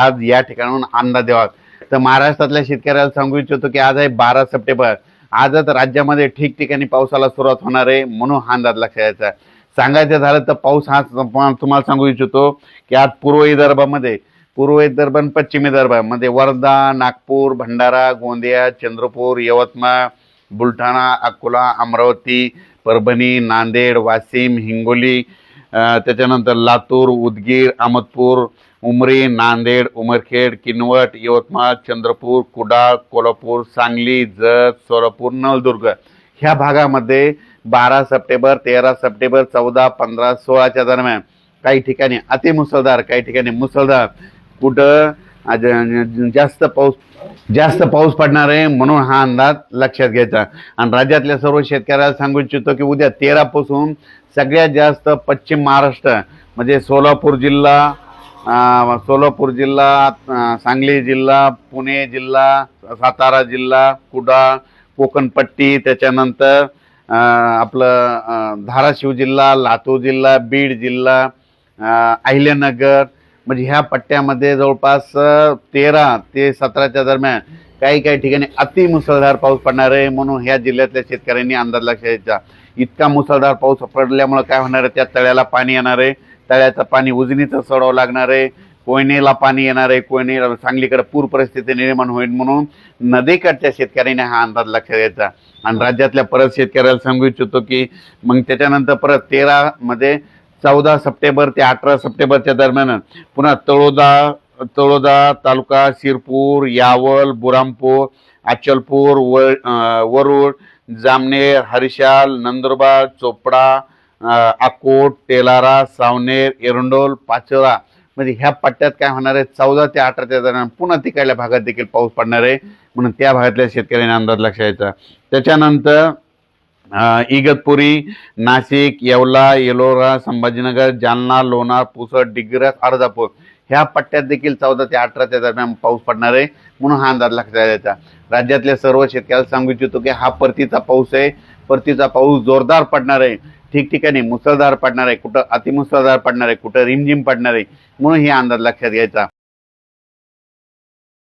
आज या ठिकाणाहून अंदाज द्यावा। तर महाराष्ट्रातल्या शेतकऱ्याला सांगू इच्छितो की आज आहे 12 सप्टेंबर। आजच राज्यामध्ये ठिकठिकाणी पावसाला सुरुवात होणार आहे, म्हणून हा अंदाज लक्षात घ्यायचा। सांगायचं झालं तर पाऊस हा तुम्हाला सांगू इच्छितो की आज पूर्व विदर्भ आणि पश्चिम विदर्भामध्ये वर्धा, नागपूर, भंडारा, गोंदिया, चंद्रपूर, यवतमाळ, बुलढाणा, अकोला, अमरावती, परभणी, नांदेड, वाशिम, हिंगोली, त्याच्यानंतर लातूर, उदगीर, अहमदपूर, उमरी, नांदेड, उमरखेड, किनवट, यवतमाळ, चंद्रपूर, कुडाळ, कोल्हापूर, सांगली, जत, सोलापूर, नळदुर्ग ह्या भागामध्ये 12 सप्टेंबर, 13 सप्टेंबर, 14, 15, 16च्या दरम्यान काही ठिकाणी अतिमुसळधार, काही ठिकाणी मुसळधार, कुठं जास्त पाऊस पडणार आहे, म्हणून हा अंदाज लक्षात घ्यायचा। आणि राज्यातल्या सर्व शेतकऱ्याला सांगू इच्छितो की उद्या 13 पासून सगळ्यात जास्त पश्चिम महाराष्ट्र म्हणजे सोलापूर जिल्हा, सांगली जिल्हा, पुणे जिल्हा, सातारा जिल्हा, कुडाळ, कोकणपट्टी, त्याच्यानंतर आपलं धाराशिव जिल्हा, लातूर जिल्हा, बीड जिल्हा, अहिल्यानगर म्हणजे ह्या पट्ट्यामध्ये जवळपास 13 ते 17च्या दरम्यान काही ठिकाणी अतिमुसळधार पाऊस पडणार आहे, म्हणून ह्या जिल्ह्यातल्या शेतकऱ्यांनी अंदाज लक्षात घ्यायचा। इतका मुसळधार पाऊस पडल्यामुळे काय होणार आहे, त्या तळ्याला पाणी येणार आहे, तळ्याचं पाणी उजनीचं सोडावं लागणार आहे, कोयनेला पाणी येणार आहे, कोयने सांगलीकडे पूर परिस्थिती निर्माण होईल, म्हणून नदीकडच्या शेतकऱ्यांनी हा अंदाज लक्षात घ्यायचा। आणि राज्यातल्या परत शेतकऱ्याला सांगू इच्छितो की मग त्याच्यानंतर परत 13 मध्ये 14 सप्टेंबर ते 18 सप्टेंबरच्या दरम्यान पुन्हा तळोदा तालुका, शिरपूर, यावल, बुरामपूर, अचलपूर, वरुड, जामनेर, हरिशाल, नंदुरबार, चोपडा, अकोट, तेलारा, सावनेर, एरंडोल, पाचोरा म्हणजे ह्या पट्ट्यात काय होणार आहे, 14 ते 18च्या दरम्यान पुन्हा तिकडल्या भागात देखील पाऊस पडणार आहे, म्हणून त्या भागातल्या शेतकऱ्यांनी अंदाज लक्षात घ्यायचा। त्याच्यानंतर इगतपुरी, नाशिक, येवला, येलोरा, संभाजीनगर, जालना, लोणार, पुसद, डिग्रस, अर्धापूर ह्या पट्ट्यात देखील 14 ते 18च्या दरम्यान पाऊस पडणार आहे, म्हणून हा अंदाज लक्षात घ्यायचा। राज्यातल्या सर्व शेतकऱ्याला सांगू इच्छितो की हा परतीचा पाऊस आहे, परतीचा पाऊस जोरदार पडणार आहे, ठिकठिकाणी मुसळधार पडणार आहे, कुठं अतिमुसळधार पडणार आहे, कुठं रिमझिम पडणार आहे, म्हणून हे अंदाज लक्षात घ्यायचा।